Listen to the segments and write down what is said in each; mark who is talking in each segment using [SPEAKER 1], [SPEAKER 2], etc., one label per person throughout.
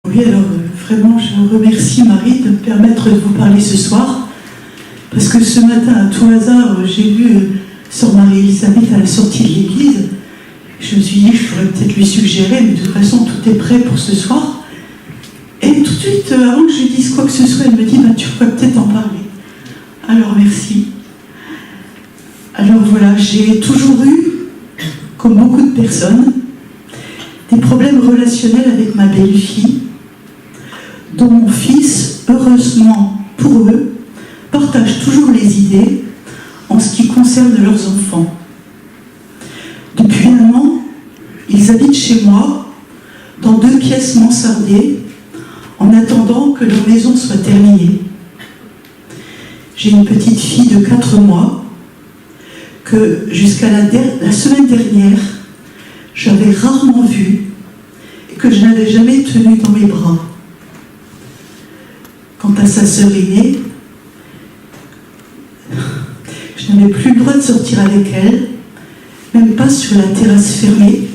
[SPEAKER 1] Oui, alors vraiment, je vous remercie Marie de me permettre de vous parler ce soir, parce que ce matin, à tout hasard, j'ai vu Sœur Marie-Elisabeth à la sortie de l'église. Je me suis dit, je pourrais peut-être lui suggérer, mais de toute façon, tout est prêt pour ce soir. Et tout de suite, avant que je lui dise quoi que ce soit, elle me dit, bah, tu pourrais peut-être en parler. Alors, merci. Alors voilà, j'ai toujours eu, comme beaucoup de personnes, des problèmes relationnels avec ma belle-fille, dont mon fils, heureusement pour eux, partage toujours les idées en ce qui concerne leurs enfants. Depuis un an, ils habitent chez moi, dans 2 pièces mansardées, en attendant que leur maison soit terminée. J'ai une petite fille de 4 mois, que jusqu'à la semaine dernière, j'avais rarement vue et que je n'avais jamais tenue dans mes bras. Quant à sa sœur aînée, je n'avais plus le droit de sortir avec elle, même pas sur la terrasse fermée,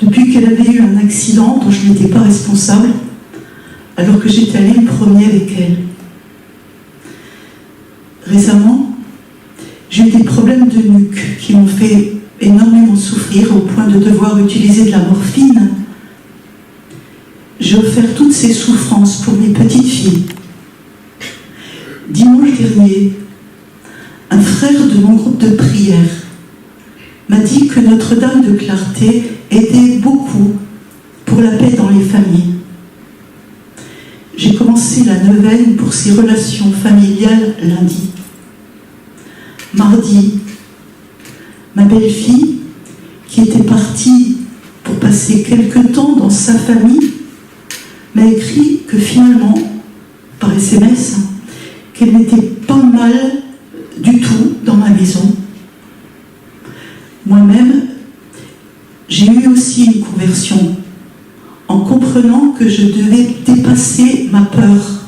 [SPEAKER 1] depuis qu'elle avait eu un accident dont je n'étais pas responsable, alors que j'étais allée me promener avec elle. Récemment, j'ai eu des problèmes de nuque qui m'ont fait énormément souffrir au point de devoir utiliser de la morphine. J'ai offert toutes ces souffrances pour mes petites filles. Dimanche dernier, un frère de mon groupe de prière m'a dit que Notre-Dame de Clarté aidait beaucoup pour la paix dans les familles. J'ai commencé la neuvaine pour ces relations familiales lundi. Mardi, ma belle-fille, qui était partie pour passer quelque temps dans sa famille, m'a écrit que finalement, par SMS, qu'elle n'était pas mal du tout dans ma maison. Moi-même, j'ai eu aussi une conversion en comprenant que je devais dépasser ma peur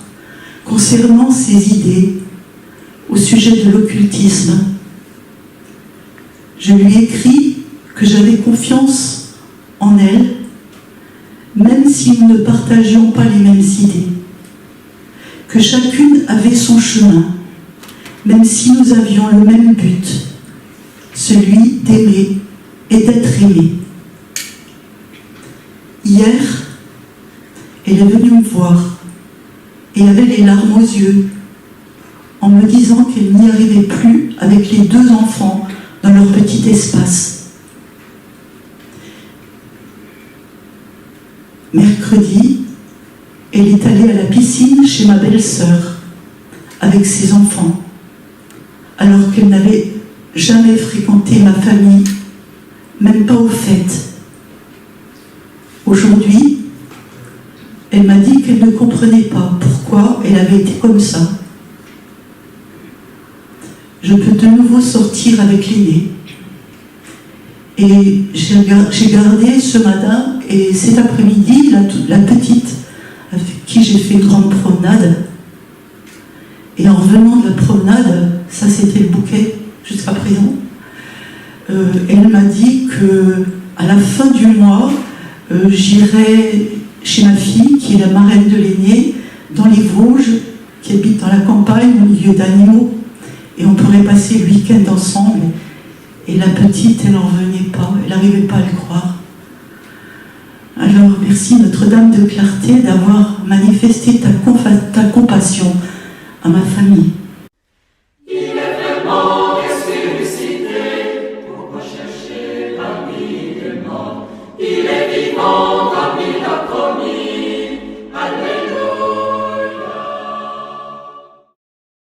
[SPEAKER 1] concernant ces idées au sujet de l'occultisme. Je lui ai écrit que j'avais confiance en elle, même si nous ne partagions pas les mêmes idées, que chacune avait son chemin, même si nous avions le même but, celui d'aimer et d'être aimé. Hier, elle est venue me voir et avait les larmes aux yeux en me disant qu'elle n'y arrivait plus avec les 2 enfants dans leur petit espace. Mercredi, elle est allée à la piscine chez ma belle-sœur avec ses enfants, alors qu'elle n'avait jamais fréquenté ma famille, même pas aux fêtes. Aujourd'hui, elle m'a dit qu'elle ne comprenait pas pourquoi elle avait été comme ça. Je peux de nouveau sortir avec l'aîné. Et j'ai gardé ce matin et cet après-midi la petite avec qui j'ai fait une grande promenade. Et en revenant de la promenade, ça c'était le bouquet jusqu'à présent, elle m'a dit qu'à la fin du mois, j'irai chez ma fille, qui est la marraine de l'aîné, dans les Vosges, qui habite dans la campagne, au milieu d'animaux, et on pourrait passer le week-end ensemble. Et la petite, elle n'en revenait pas, elle n'arrivait pas à le croire. Alors, merci Notre-Dame de Clarté d'avoir manifesté ta compassion à ma famille.
[SPEAKER 2] Il est vraiment ressuscité, pourquoi chercher parmi les morts? Il est vivant.